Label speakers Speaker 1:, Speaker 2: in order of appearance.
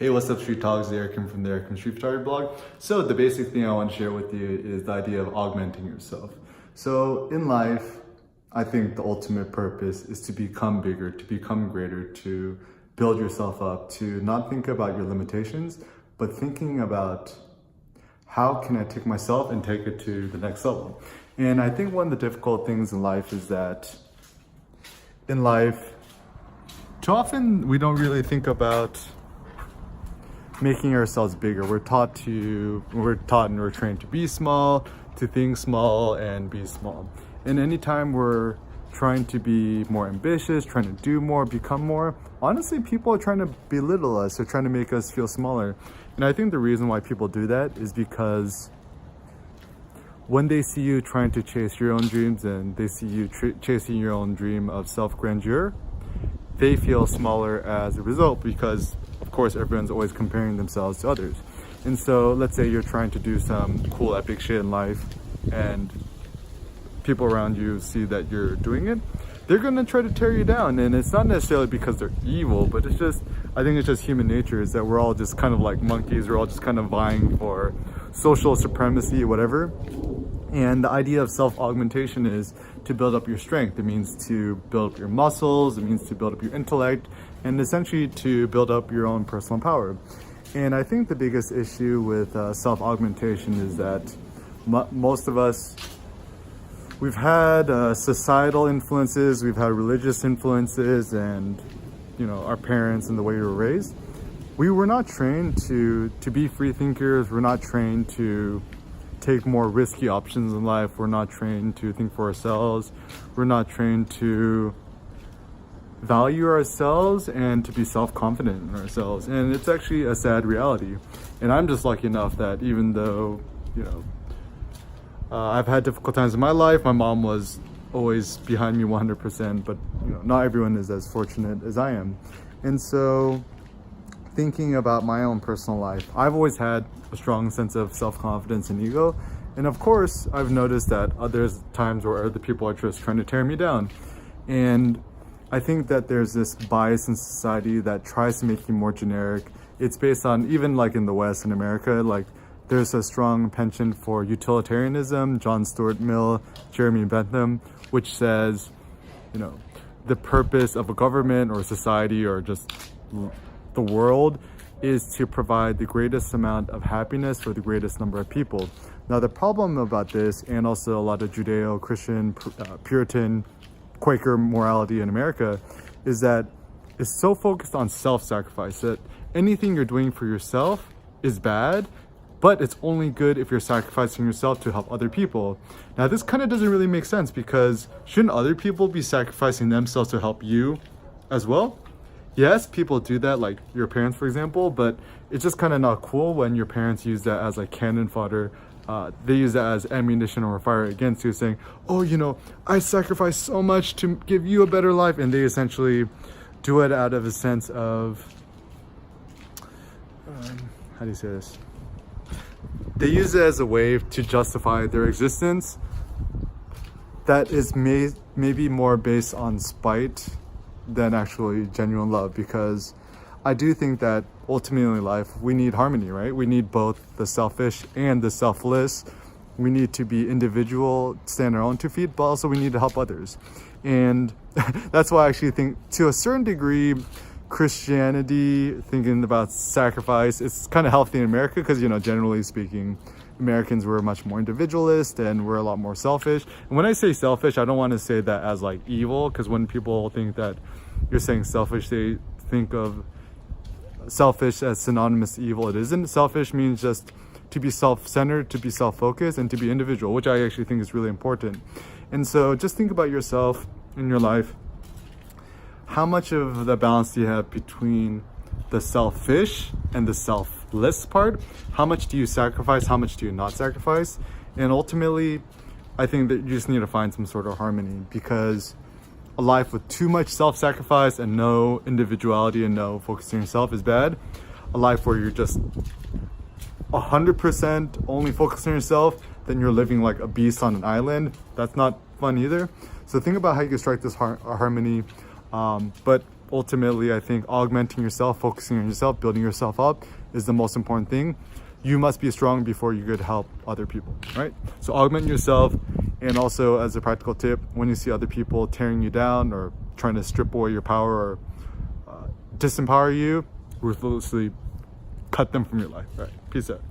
Speaker 1: Hey, what's up, Street Talks? Eric from the Eric Street Photography blog. So the basic thing I want to share with you is the idea of augmenting yourself. So in life, I think the ultimate purpose is to become bigger, to become greater, to build yourself up, to not think about your limitations, but thinking about how can I take myself and take it to the next level. And I think one of the difficult things in life is that in life, too often we don't really think about making ourselves bigger. We're taught and we're trained to be small, to think small and be small. And anytime we're trying to be more ambitious, trying to do more, become more, honestly, people are trying to belittle us. They're trying to make us feel smaller. And I think the reason why people do that is because when they see you trying to chase your own dreams and they see you chasing your own dream of self-grandeur, they feel smaller as a result because, of course, everyone's always comparing themselves to others. And so let's say you're trying to do some cool, epic shit in life and people around you see that you're doing it, they're gonna try to tear you down. And it's not necessarily because they're evil, but it's just, I think it's just human nature, is that we're all just kind of like monkeys. We're all just kind of vying for social supremacy, whatever. And the idea of self-augmentation is to build up your strength. It means to build up your muscles, it means to build up your intellect, and essentially to build up your own personal power. And I think the biggest issue with self-augmentation is that most of us, we've had societal influences, we've had religious influences, and our parents and the way we were raised. We were not trained to be free thinkers. We're not trained to take more risky options in life. We're not trained to think for ourselves. We're not trained to value ourselves and to be self-confident in ourselves. And it's actually a sad reality. And I'm just lucky enough that even though, I've had difficult times in my life, my mom was always behind me 100%, but not everyone is as fortunate as I am. And so thinking about my own personal life, I've always had a strong sense of self-confidence and ego. And of course, I've noticed that there's times where other people are just trying to tear me down. And I think that there's this bias in society that tries to make you more generic. It's based on, even like in the West, in America, like there's a strong penchant for utilitarianism, John Stuart Mill, Jeremy Bentham, which says, the purpose of a government or society or just the world is to provide the greatest amount of happiness for the greatest number of people. Now, the problem about this, and also a lot of Judeo-Christian, Puritan, Quaker morality in America, is that it's so focused on self-sacrifice that anything you're doing for yourself is bad, but it's only good if you're sacrificing yourself to help other people. Now, this kind of doesn't really make sense, because shouldn't other people be sacrificing themselves to help you as well? Yes, people do that, like your parents, for example, but it's just kind of not cool when your parents use that as like cannon fodder. They use that as ammunition or fire against you, saying, oh, I sacrificed so much to give you a better life. And they essentially do it out of a sense of, how do you say this? They use it as a way to justify their existence that is maybe more based on spite than actually genuine love, because I do think that ultimately in life we need harmony, right? We need both the selfish and the selfless. We need to be individual, stand on our own 2 feet, but also we need to help others. And that's why I actually think, to a certain degree, Christianity, thinking about sacrifice, it's kind of healthy in America because, generally speaking, Americans were much more individualist and we're a lot more selfish. And when I say selfish, I don't want to say that as like evil, because when people think that you're saying selfish, they think of selfish as synonymous to evil. It isn't. Selfish means just to be self-centered, to be self-focused, and to be individual, which I actually think is really important. And so just think about yourself in your life. How much of the balance do you have between the selfish and the selfless part? How much do you sacrifice? How much do you not sacrifice? And ultimately, I think that you just need to find some sort of harmony, because a life with too much self-sacrifice and no individuality and no focusing on yourself is bad. A life where you're just 100% only focusing on yourself, then you're living like a beast on an island. That's not fun either. So think about how you can strike this harmony. But ultimately, I think augmenting yourself, focusing on yourself, building yourself up is the most important thing. You must be strong before you could help other people, right? So augment yourself. And also, as a practical tip, when you see other people tearing you down or trying to strip away your power or disempower you, ruthlessly cut them from your life. All right, peace out.